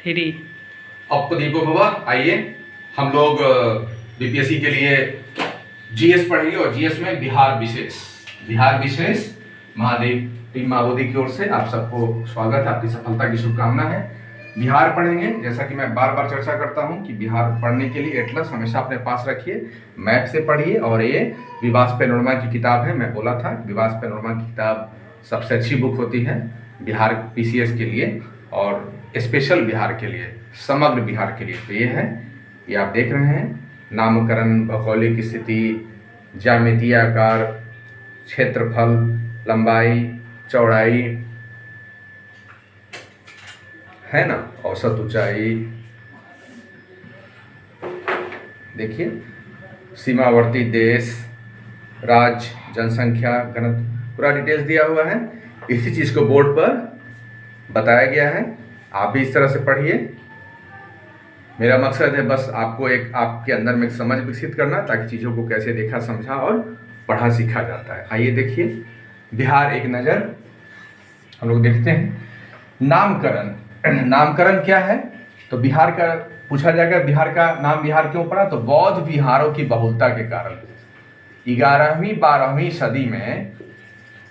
3। आपको दीपो बाबा, आइए हम लोग बीपीएससी के लिए जीएस पढ़ेंगे और जीएस में बिहार विशेष महादेव टीम माओवादी की ओर से आप सबको स्वागत है, आपकी सफलता की शुभकामना है। बिहार पढ़ेंगे, जैसा कि मैं बार बार चर्चा करता हूं कि बिहार पढ़ने के लिए एटलस हमेशा अपने पास रखिए, मैप से पढ़िए। और ये विवास पेनोरमा की किताब है, मैं बोला था विवास पेनोरमा की किताब सबसे अच्छी बुक होती है बिहार पीसीएस के लिए और स्पेशल बिहार के लिए, समग्र बिहार के लिए। तो ये है, ये आप देख रहे हैं, नामकरण, भौगोलिक स्थिति, ज्यामितीय आकार, क्षेत्रफल, लंबाई, चौड़ाई, है ना, औसत ऊंचाई, देखिए सीमावर्ती देश, राज्य, जनसंख्या, घनत्व, पूरा डिटेल्स दिया हुआ है। इसी चीज़ को बोर्ड पर बताया गया है, आप भी इस तरह से पढ़िए। मेरा मकसद है बस आपको एक, आपके अंदर में एक समझ विकसित करना, ताकि चीज़ों को कैसे देखा, समझा और पढ़ा सीखा जाता है। आइए देखिए बिहार, एक नज़र हम लोग देखते हैं। नामकरण, नामकरण क्या है? तो बिहार का पूछा जाएगा, बिहार का नाम बिहार क्यों पड़ा? तो बौद्ध विहारों की बहुलता के कारण 11वीं 12वीं सदी में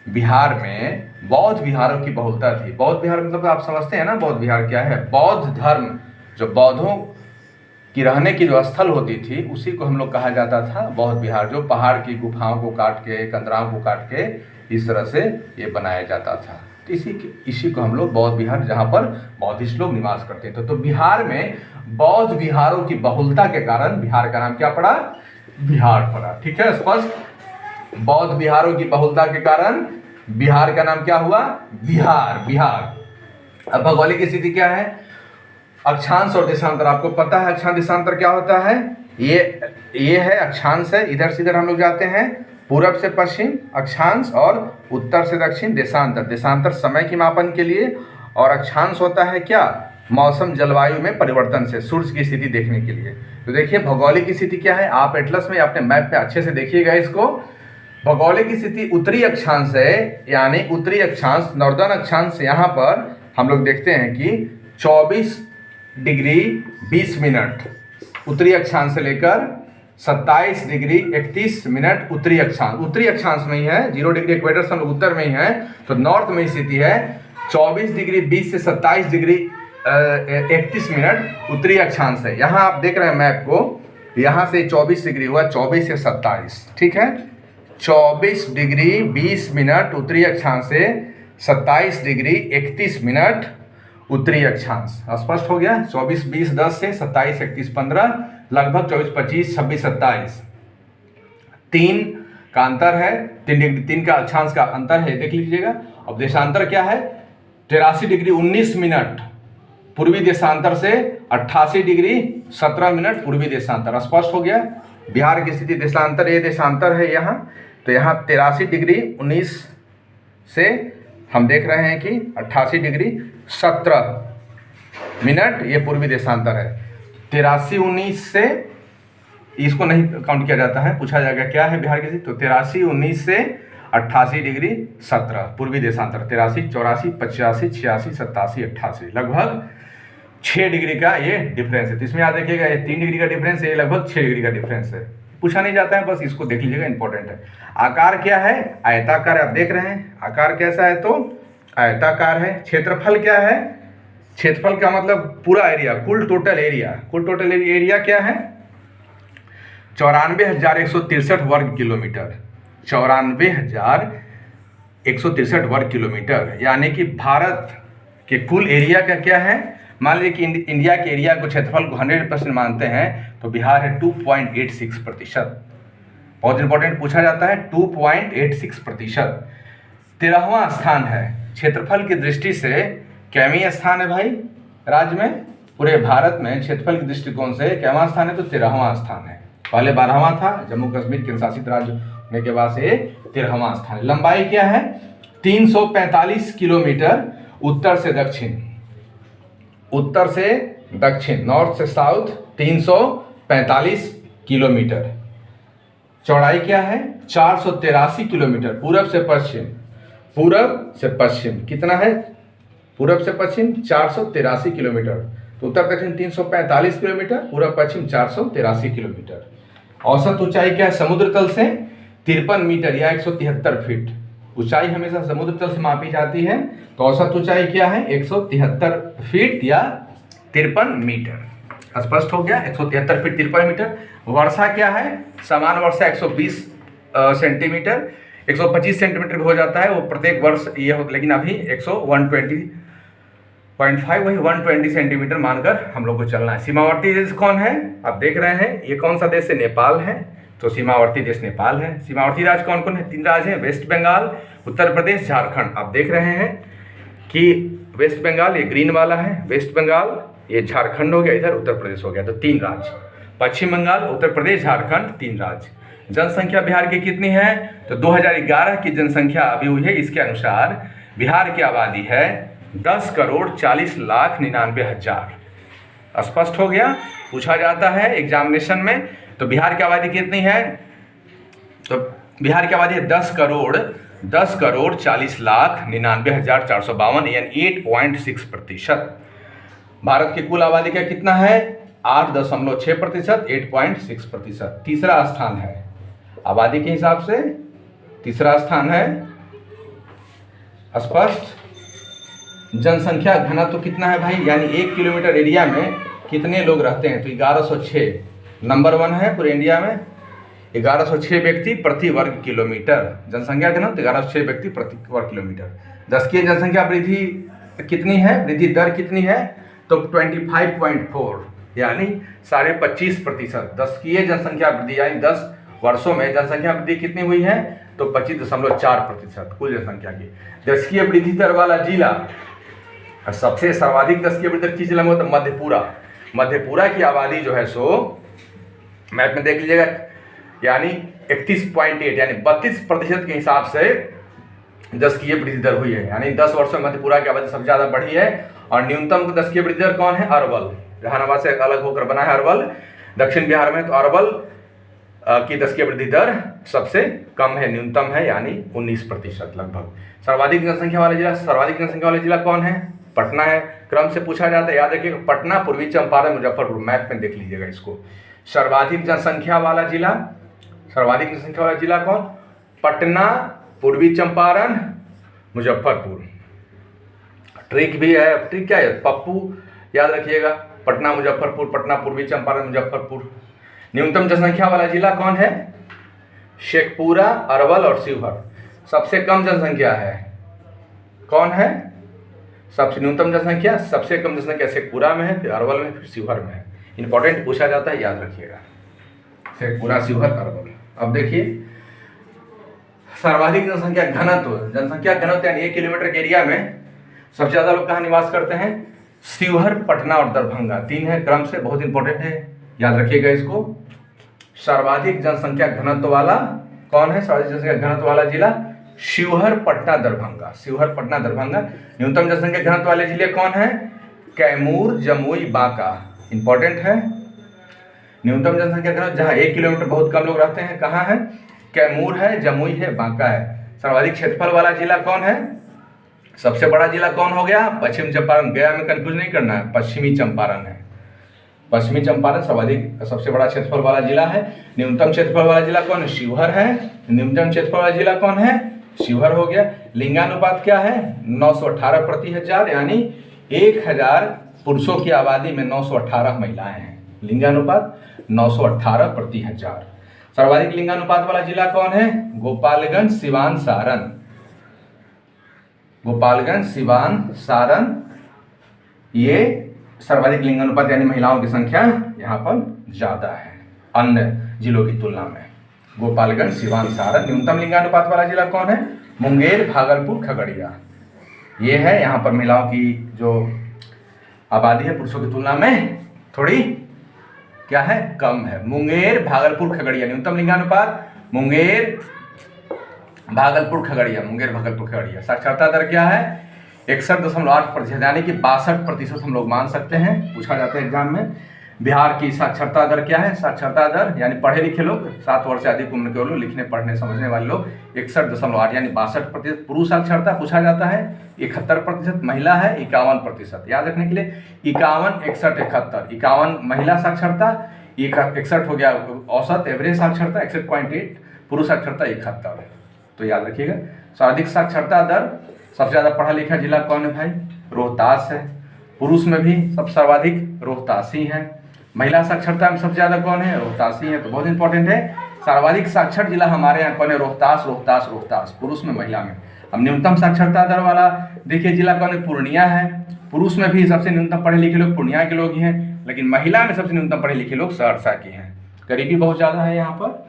बिहार में बौद्ध विहारों की बहुलता थी। बौद्ध विहार मतलब आप समझते हैं ना, बौद्ध विहार क्या है? बौद्ध धर्म, जो बौद्धों की रहने की जो स्थल होती थी, उसी को हम लोग कहा जाता था बौद्ध विहार। जो पहाड़ की गुफाओं को काट के, कंदराओं को काट के इस तरह से ये बनाया जाता था। तो इसी को हम लोग बौद्ध विहार, जहाँ पर बौद्धिस्ट लोग निवास करते थे। तो बिहार में बौद्ध विहारों की बहुलता के कारण बिहार का नाम क्या पड़ा? बिहार पड़ा। ठीक है, स्पष्ट। बौद्ध विहारों की बहुलता के कारण बिहार का नाम क्या हुआ? बिहार। अब भौगोलिक स्थिति क्या है? अक्षांश और देशांतर। आपको पता है अक्षांश देशांतर क्या होता है? ये है अक्षांश है, इधर से इधर हम लोग जाते हैं, पूरब से पश्चिम अक्षांश और उत्तर से दक्षिण देशांतर। देशांतर समय की मापन के लिए, और अक्षांश होता है क्या? मौसम जलवायु में परिवर्तन से सूर्य की स्थिति देखने के लिए। तो देखिए भौगोलिक स्थिति क्या है, आप एटलस में अपने मैप पे अच्छे से देखिएगा इसको। भौगोलिक स्थिति उत्तरी अक्षांश है, यानी उत्तरी अक्षांश, नॉर्दर्न अक्षांश से यहाँ पर हम लोग देखते हैं कि 24 डिग्री 20 मिनट उत्तरी अक्षांश से लेकर 27 डिग्री 31 मिनट उत्तरी अक्षांश में ही है। 0 डिग्री इक्वेटर से हम उत्तर में ही है। तो नॉर्थ में स्थिति है 24 डिग्री 20 से 27 डिग्री 31 मिनट उत्तरी अक्षांश है। यहाँ आप देख रहे हैं मैप को, यहाँ से 24 डिग्री हुआ, 24 से 27, ठीक है। 24 डिग्री 20 मिनट उत्तरी अक्षांश से 27 डिग्री 31 मिनट उत्तरी अक्षांश। स्पष्ट हो गया? 24 20 10 से 27 31 15, लगभग 24 25 26 27, 3 का अंतर है। 3 डिग्री 3 का अक्षांश का अंतर है, देख लीजिएगा। अब देशांतर क्या है? 83 डिग्री 19 मिनट पूर्वी देशांतर से 88 डिग्री 17 मिनट पूर्वी देशांतर। स्पष्ट हो गया? बिहार की स्थिति देशांतर, ये देशांतर है यहाँ। तो यहाँ 83 डिग्री 19 से हम देख रहे हैं कि 88 डिग्री 17 मिनट ये पूर्वी देशांतर है। 83 19 से इसको नहीं काउंट किया जाता है, पूछा जाएगा क्या है बिहार की। तो 83 19 से 88 डिग्री 17 पूर्वी देशांतर। 83 84 85 86 87 88, लगभग 6 डिग्री का ये डिफरेंस है। तो इसमें याद रखिएगा, ये 3 डिग्री का डिफरेंस है, ये लगभग 6 डिग्री का डिफरेंस है। पूछा नहीं जाता है, बस इसको देख लीजिएगा, इंपॉर्टेंट है। आकार क्या है? आयताकार। आप देख रहे हैं आकार कैसा है? तो आयताकार है। क्षेत्रफल क्या है? क्षेत्रफल का मतलब पूरा एरिया, कुल टोटल एरिया। कुल टोटल एरिया क्या है? 94,163 वर्ग किलोमीटर। 94,163 वर्ग किलोमीटर, यानी कि भारत के कुल एरिया का क्या है? मान लीजिए कि इंडिया के एरिया को, क्षेत्रफल को 100% मानते हैं, तो बिहार है 2.86%। बहुत इंपॉर्टेंट पूछा जाता है, 2.86%। 13वां स्थान है क्षेत्रफल की दृष्टि से। कैवीं स्थान है भाई राज्य में? पूरे भारत में क्षेत्रफल के दृष्टिकोण से कैवां स्थान है? तो 13वां स्थान है। पहले 12वां था, जम्मू कश्मीर केंद्र शासित राज्य होने के बाद से 13वां स्थान है। लंबाई क्या है? 345 किलोमीटर उत्तर से दक्षिण। उत्तर से दक्षिण, नॉर्थ से साउथ 345 किलोमीटर। चौड़ाई क्या है? 483 किलोमीटर पूरब से पश्चिम। पूरब से पश्चिम कितना है? पूरब से पश्चिम 483 किलोमीटर। तो उत्तर दक्षिण 345 किलोमीटर, पूर्व पश्चिम 483 किलोमीटर। औसत ऊंचाई क्या है समुद्र तल से? 53 मीटर या 173 फीट। ऊंचाई हमेशा समुद्र तल से मापी जाती है, तो औसत ऊंचाई क्या है? 173 फीट या 53 मीटर। स्पष्ट हो गया? 173 फीट 53 मीटर। वर्षा क्या है? समान वर्षा 120 सेंटीमीटर, 125 सेंटीमीटर भी हो जाता है वो प्रत्येक वर्ष ये हो, लेकिन अभी 120.5 वही 120 सेंटीमीटर मानकर हम लोग को चलना है। सीमावर्ती देश कौन है? आप देख रहे हैं ये कौन सा देश है? नेपाल है, तो सीमावर्ती देश नेपाल है। सीमावर्ती राज्य कौन कौन है? 3 राज्य हैं, वेस्ट बंगाल, उत्तर प्रदेश, झारखंड। आप देख रहे हैं कि वेस्ट बंगाल ये ग्रीन वाला है, वेस्ट बंगाल, ये झारखंड हो गया, इधर उत्तर प्रदेश हो गया, तो 3 राज्य। पश्चिम बंगाल, उत्तर प्रदेश, झारखंड, 3 राज्य। जनसंख्या बिहार की कितनी है? तो 2011 की जनसंख्या अभी हुई है, इसके अनुसार बिहार की आबादी है 10,40,99,000। स्पष्ट हो गया? पूछा जाता है एग्जामिनेशन में, तो बिहार की आबादी कितनी है? तो बिहार की आबादी है 10,40,99,452 यानी 8.6%। भारत की कुल आबादी का कितना है? 8.6%, 8.6%। तीसरा स्थान है आबादी के हिसाब से, तीसरा स्थान है। स्पष्ट? जनसंख्या घनत्व तो कितना है भाई? यानी 1 किलोमीटर एरिया में कितने लोग रहते हैं? तो 1106 नंबर 1 है पूरे इंडिया में। 1106 व्यक्ति प्रति वर्ग किलोमीटर जनसंख्या घनत्व, 1106 व्यक्ति प्रति वर्ग किलोमीटर। दशकीय जनसंख्या वृद्धि कितनी है? वृद्धि दर कितनी है? तो 25.4 यानी 25.5%। दशकीय जनसंख्या वृद्धि यानी 10 वर्षों में जनसंख्या वृद्धि कितनी हुई है? तो 25.4% कुल जनसंख्या की। दशकीय वृद्धि दर वाला जिला, सबसे सर्वाधिक दशकीय वृद्धि दर किस जिला में होता है? मधेपुरा। मधेपुरा की आबादी जो है सो मैप में देख लीजिएगा, यानी 31.8 यानी 32% के हिसाब से दशकीय वृद्धि दर हुई है। यानी 10 वर्षों में मधेपुरा की आबादी सबसे ज़्यादा बढ़ी है। और न्यूनतम दशकीय वृद्धि दर कौन है? अरवल, जहानाबाद से अलग होकर बना है अरवल, दक्षिण बिहार में। तो अरवल की दशकीय वृद्धि दर सबसे कम है, न्यूनतम है, यानी 19% लगभग। सर्वाधिक जनसंख्या वाला जिला, सर्वाधिक जनसंख्या वाला जिला कौन है? पटना है। क्रम से पूछा जाता है, याद रखिएगा, पटना, पूर्वी चंपारण, मुजफ्फरपुर। मैप में देख लीजिएगा इसको। सर्वाधिक जनसंख्या वाला जिला, सर्वाधिक जनसंख्या वाला जिला कौन? पटना, पूर्वी चंपारण, मुजफ्फरपुर। ट्रिक भी है, ट्रिक क्या है? पप्पू याद रखिएगा, पटना, मुजफ्फरपुर, पटना, पूर्वी चंपारण, मुजफ्फरपुर। न्यूनतम जनसंख्या वाला जिला कौन है? शेखपुरा, अरवल और शिवहर। सबसे कम जनसंख्या है कौन है? सबसे न्यूनतम जनसंख्या, सबसे कम जनसंख्या शेखपुरा में है, फिर अरवल में, फिर शिवहर में है। इंपॉर्टेंट पूछा जाता है, याद रखिएगा, शेखपुरा, शिवहर, अरवल। अब देखिए सर्वाधिक जनसंख्या घनत्व, जनसंख्या घनत्व यानी 1 किलोमीटर के एरिया में सबसे ज़्यादा लोग कहाँ निवास करते हैं? शिवहर, पटना और दरभंगा। 3 है क्रम से, बहुत इंपॉर्टेंट है, याद रखिएगा इसको। सर्वाधिक जनसंख्या घनत्व वाला कौन है? सर्वाधिक जनसंख्या घनत्व वाला जिला शिवहर, पटना, दरभंगा। शिवहर, पटना, दरभंगा। न्यूनतम जनसंख्या घनत्व वाले जिले कौन है? कैमूर, जमुई, बांका। इंपॉर्टेंट है। न्यूनतम जनसंख्या घनत्व जहाँ 1 किलोमीटर बहुत कम लोग रहते हैं, कहाँ है? कैमूर है, जमुई है, बांका है। सर्वाधिक क्षेत्रफल वाला जिला कौन है? सबसे बड़ा जिला कौन हो गया? पश्चिम चंपारण। गया में कंफ्यूज नहीं करना है, पश्चिमी चंपारण है। पश्चिमी चंपारण सर्वाधिक सबसे बड़ा क्षेत्रफल वाला जिला है। न्यूनतम क्षेत्रफल वाला जिला कौन है? शिवहर है। न्यूनतम क्षेत्रफल वाला जिला कौन है? शिवहर हो गया। लिंगानुपात क्या है? 918 प्रति हजार, यानी 1000 पुरुषों की आबादी में 918 महिलाएं हैं। लिंगानुपात 918 प्रति हजार। सर्वाधिक लिंगानुपात वाला जिला कौन है? गोपालगंज, सिवान, सारण। गोपालगंज, सिवान, सारण, ये सर्वाधिक लिंगानुपात यानी महिलाओं की संख्या यहाँ पर ज़्यादा है अन्य जिलों की तुलना में। गोपालगंज, सिवान, सारण। न्यूनतम लिंगानुपात वाला जिला कौन है? मुंगेर, भागलपुर, खगड़िया। ये है यहाँ पर महिलाओं की जो आबादी है पुरुषों की तुलना में थोड़ी क्या है? कम है। मुंगेर, भागलपुर, खगड़िया। न्यूनतम लिंगानुपात मुंगेर, भागलपुर, खगड़िया। मुंगेर, भागलपुर, खगड़िया। साक्षरता दर क्या है? 61.8%, यानी कि 62% हम लोग मान सकते हैं, पूछा जाता है एग्जाम में। बिहार की साक्षरता दर क्या है? साक्षरता दर यानी पढ़े लिखे लोग, 7 वर्ष से अधिक उम्र के लोग, लिखने पढ़ने समझने वाले लोग 61.8 यानी 62% पुरुष साक्षरता पूछा जाता है। 71% महिला है, 51%। याद रखने के लिए 51, 61, 71, 51 महिला साक्षरता, 61 हो गया औसत एवरेज साक्षरता, 61.8 पुरुष साक्षरता 71। तो याद रखिएगा। सर्वाधिक साक्षरता दर, सबसे ज़्यादा पढ़ा लिखा जिला कौन है भाई? रोहतास है। पुरुष में भी सब सर्वाधिक रोहतासी है। महिला साक्षरता में सबसे ज़्यादा कौन है? रोहतासी है। तो बहुत इंपॉर्टेंट है, सर्वाधिक साक्षर जिला हमारे यहाँ कौन है? रोहतास, रोहतास, रोहतास, पुरुष में महिला में। अब न्यूनतम साक्षरता दर वाला देखिए जिला कौन है? पूर्णिया है। पुरुष में भी सबसे न्यूनतम पढ़े लिखे लोग पूर्णिया के लोग ही हैं, लेकिन महिला में सबसे न्यूनतम पढ़े लिखे लोग सहरसा के हैं। गरीबी बहुत ज़्यादा है यहाँ पर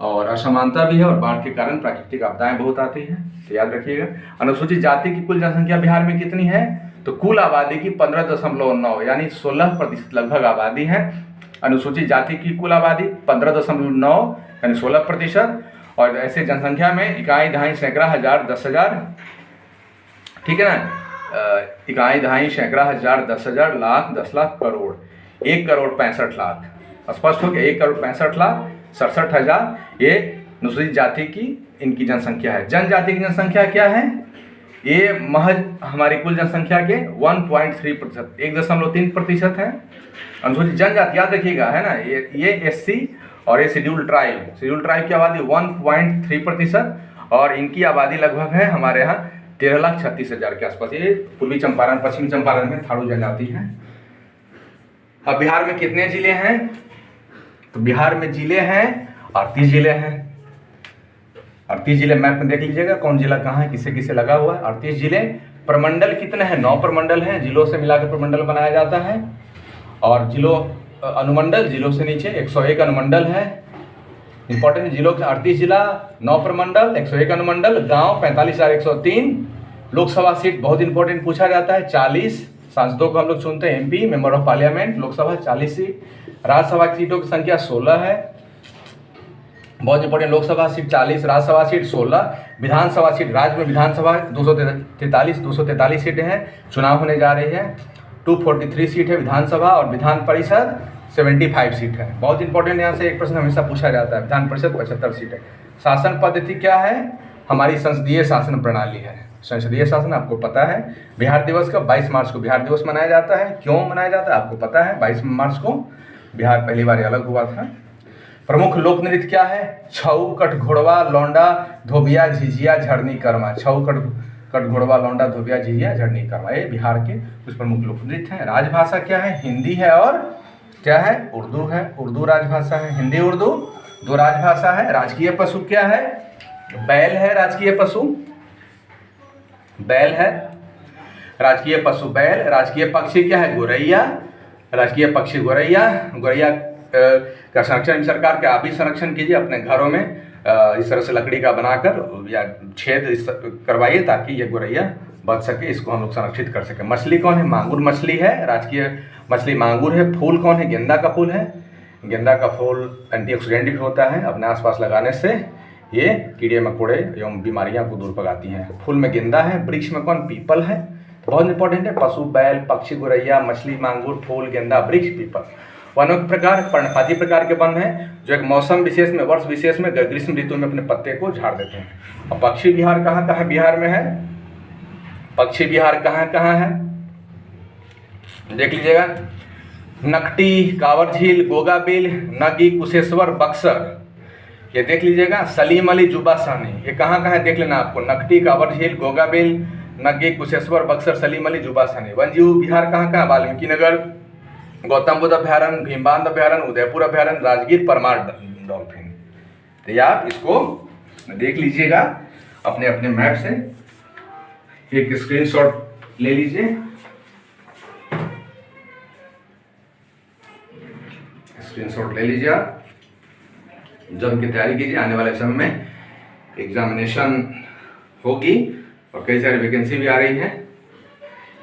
और असमानता भी है और बाढ़ के कारण प्राकृतिक आपदाएं बहुत आती हैं। तो याद रखिएगा। अनुसूचित जाति की कुल जनसंख्या बिहार में कितनी है? तो कुल आबादी की 15.9 यानी 16% लगभग आबादी है। अनुसूचित जाति की कुल आबादी 15.9 यानी 16%। और ऐसे जनसंख्या में इकाई, दहाई, सैकड़ा, हजार, 10,000, ठीक है ना? इकाई, दहाई, सैकड़ा, हजार, 10,000, लाख, 10 लाख, करोड़, 1 करोड़ 65 लाख। स्पष्ट हो गया? 1 करोड़ 65 लाख 67,000 ये अनुसूचित जाति की इनकी जनसंख्या है। जनजाति की जनसंख्या क्या है? ये महज हमारी कुल जनसंख्या के 1.3%, 1.3% है। अनुसूचित जनजाति याद रखिएगा, है ना? ये एससी और ये शेड्यूल ट्राइब की आबादी 1.3% और इनकी आबादी लगभग है हमारे यहाँ 13,36,000 के आसपास। ये पूर्वी चंपारण, पश्चिमी चंपारण में थारू जनजाति है। अब बिहार में कितने जिले हैं? तो बिहार में जिले हैं 38 जिले हैं। 38 जिले मैप में देख लीजिएगा कौन जिला कहाँ है, किसे किसे लगा हुआ है। 38 जिले। प्रमंडल कितने हैं? 9 प्रमंडल हैं। जिलों से मिलाकर प्रमंडल बनाया जाता है। और अनुमंडल, जिलों से नीचे 101 अनुमंडल है। इंपॉर्टेंट जिलों के 38 जिला, 9 प्रमंडल, 101 अनुमंडल, गांव 45,103। लोकसभा सीट बहुत इंपॉर्टेंट पूछा जाता है 40 सांसदों को हम लोग चुनते हैं। MP member of parliament, Lok Sabha 40 seat. Rajya Sabha की सीटों की संख्या 16 है। बहुत important, Lok Sabha seat 40, Rajya Sabha seat 16, विधानसभा सीट, राज्य में विधानसभा 243 सीटें हैं, चुनाव होने जा रही है। 243 सीट है विधानसभा और विधान परिषद 75 सीट है। बहुत इंपॉर्टेंट, यहाँ से एक प्रश्न हमेशा पूछा जाता है। विधान परिषद 75 सीट है। शासन पद्धति क्या है? हमारी संसदीय शासन प्रणाली है। संसदीय शासन आपको पता है। बिहार दिवस का 22 मार्च को बिहार दिवस मनाया जाता है। क्यों मनाया जाता है आपको पता है? 22 मार्च को बिहार पहली बार अलग हुआ था। प्रमुख लोक नृत्य क्या है? छऊ, कटघोड़वा, लौंडा, धोबिया, झिझिया, झरनी, कर्मा। छऊ, कटघोड़वा, लौंडा, धोबिया, झिझिया, झरनी, कर्मा, ये बिहार के कुछ प्रमुख लोक नृत्य हैं। राजभाषा क्या है? हिंदी है और क्या है? उर्दू है। उर्दू राजभाषा है। हिंदी उर्दू दो राजभाषा है। राजकीय पशु क्या है? बैल है राजकीय पशु, बैल है राजकीय पशु बैल। राजकीय पक्षी क्या है? गोरैया, राजकीय पक्षी गोरैया। गोरैया का संरक्षण सरकार के आप भी संरक्षण कीजिए अपने घरों में, इस तरह से लकड़ी का बनाकर या छेद करवाइए ताकि ये गोरैया बच सके, इसको हम लोग संरक्षित कर सके। मछली कौन है? मांगुर मछली है। राजकीय मछली मांगुर है। फूल कौन है? गेंदा का फूल है। गेंदा का फूल एंटीऑक्सीडेंट भी होता है, अपने आसपास लगाने से ये कीड़े मकोड़े एवं बीमारियां को दूर भगाती हैं। फूल में गेंदा है। वृक्ष में कौन? पीपल है। बहुत इंपॉर्टेंट है। पशु बैल, पक्षी गोरैया, मछली मांगुर, फूल, गेंदा, वृक्ष, पीपल। वनों के प्रकार पर्णपाती प्रकार के वन हैं जो एक मौसम विशेष में, वर्ष विशेष में, ग्रीष्म ऋतु में अपने पत्ते को झाड़ देते हैं। और पक्षी विहार कहाँ कहाँ बिहार में है? पक्षी विहार कहाँ कहाँ है देख लीजिएगा। नकटी, कांवर झील, गोगा बिल, नगी, कुशेश्वर, बक्सर, ये देख लीजिएगा। सलीम अली, जुबा साहनी, ये कहाँ कहाँ देख लेना आपको। नकटी, कांवर झील, गोगा बिल, नगी, कुशेश्वर, बक्सर, सलीम अली, जुबा साहनी। वन्यजीव विहार कहाँ कहाँ? वाल्मीकि नगर, गौतम बुद्ध अभ्यारण्य, भीमबांध अभ्यारण्य, उदयपुर अभ्यारण्य, राजगीर, परमार डॉल्फिन। तो ये आप इसको देख लीजिएगा अपने अपने मैप से, एक स्क्रीनशॉट ले लीजिए। स्क्रीनशॉट ले लीजिए आप, जब की तैयारी कीजिए। आने वाले समय में एग्जामिनेशन होगी और कई सारी वैकेंसी भी आ रही है।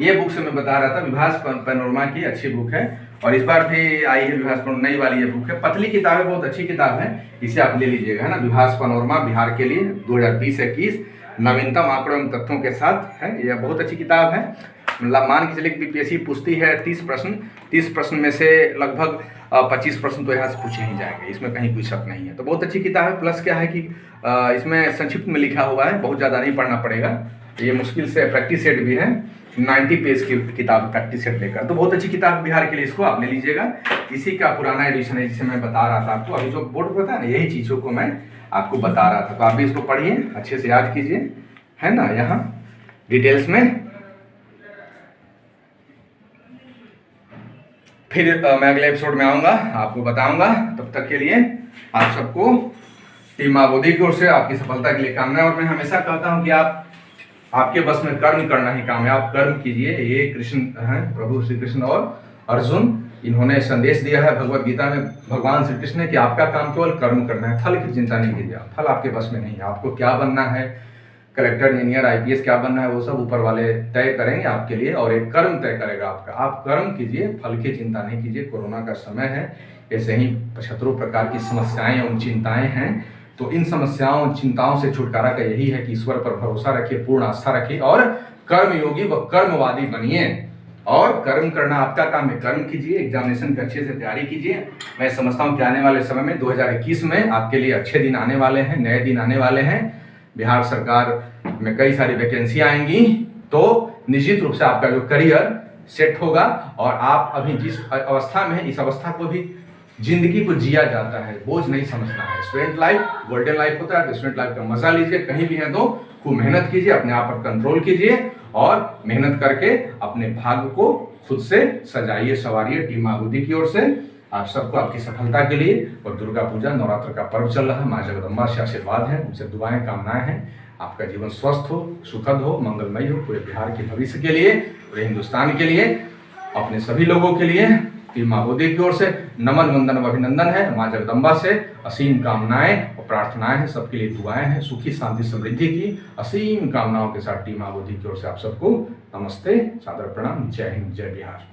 ये बुक से मैं बता रहा था, विभास पैनोरमा की अच्छी बुक है और इस बार भी आई है विभास पैनोरमा, नई वाली ये बुक है। पतली किताब है, बहुत अच्छी किताब है, इसे आप ले लीजिएगा, है ना। विभास पैनोरमा बिहार के लिए 2020-21 नवीनतम आंकड़ों एवं तथ्यों के साथ है। यह बहुत अच्छी किताब है। मतलब मान के चलिए कि बीपीएससी पूछती है 30 प्रश्न, 30 प्रश्न में से लगभग 25 प्रश्न तो यहाँ से पूछे ही जाएंगे, इसमें कहीं कोई शक नहीं है। तो बहुत अच्छी किताब है। प्लस क्या है कि इसमें संक्षिप्त में लिखा हुआ है, बहुत ज़्यादा नहीं पढ़ना पड़ेगा। ये मुश्किल से प्रैक्टिस सेट भी है, 90 पेज की किताब प्रैक्टिस सेट लेकर, तो बहुत अच्छी किताब बिहार के लिए, इसको आप ले लीजिएगा। इसी का पुराना एडिशन है जिसे मैं बता रहा था आपको, अभी जो बोर्ड पर था ना, यही चीज़ों को मैं आपको बता रहा था। तो आप भी इसको पढ़िए, अच्छे से याद कीजिए, है ना। यहाँ डिटेल्स में फिर मैं अगले एपिसोड में आऊँगा, आपको बताऊँगा। तब तक के लिए आप सबको टीम माँ बोधी की ओर से आपकी सफलता के लिए कामना। और मैं हमेशा कहता हूँ कि आपके बस में कर्म करना ही काम है, आप कर्म कीजिए। ये कृष्ण हैं, प्रभु श्री कृष्ण और अर्जुन, इन्होंने संदेश दिया है भगवत गीता में भगवान श्री कृष्ण ने कि आपका काम केवल कर्म करना है, फल की चिंता नहीं कीजिए। फल आपके बस में नहीं है। आपको क्या बनना है, कलेक्टर, इंजीनियर, आईपीएस क्या बनना है, वो सब ऊपर वाले तय करेंगे आपके लिए, और एक कर्म तय करेगा आपका। आप कर्म कीजिए, फल की चिंता नहीं कीजिए। कोरोना का समय है, ऐसे ही 75 प्रकार की समस्याएं एवं चिंताएं हैं। तो इन समस्याओं चिंताओं से छुटकारा का यही है कि ईश्वर पर भरोसा रखिए, पूर्ण आस्था रखिए और कर्म योगी व कर्मवादी बनिए। और कर्म करना आपका काम है, कर्म कीजिए, एग्जामिनेशन की अच्छे से तैयारी कीजिए। मैं समझता हूँ कि आने वाले समय में 2021 में आपके लिए अच्छे दिन आने वाले हैं, नए दिन आने वाले हैं। बिहार सरकार में कई सारी वैकेंसी आएंगी, तो निश्चित रूप से आपका जो करियर सेट होगा। और आप अभी जिस अवस्था में है, इस अवस्था को भी जिंदगी को जिया जाता है, बोझ नहीं समझना है। स्टूडेंट लाइफ गोल्डन लाइफ होता है, तो स्टूडेंट लाइफ का मजा लीजिए। कहीं भी है तो खूब मेहनत कीजिए, अपने आप पर कंट्रोल कीजिए और मेहनत करके अपने भाग्य को खुद से सजाइए, संवारिए। टीम माँ बोधी की ओर से आप सबको आपकी सफलता के लिए, और दुर्गा पूजा नवरात्र का पर्व चल रहा है, माँ जगदम्बा से आशीर्वाद है, उनसे दुआएं कामनाएं हैं। आपका जीवन स्वस्थ हो, सुखद हो, मंगलमय हो, पूरे बिहार के भविष्य के लिए, पूरे हिंदुस्तान के लिए, अपने सभी लोगों के लिए टीम माँ बोधी की ओर से नमन वंदन व अभिनंदन है। माँ जगदम्बा से असीम कामनाएं और प्रार्थनाएं हैं, सबके लिए दुआएं हैं, सुखी शांति समृद्धि की असीम कामनाओं के साथ टीम माँ बोधी की ओर से आप सबको नमस्ते, सादर प्रणाम, जय हिंद, जय बिहार।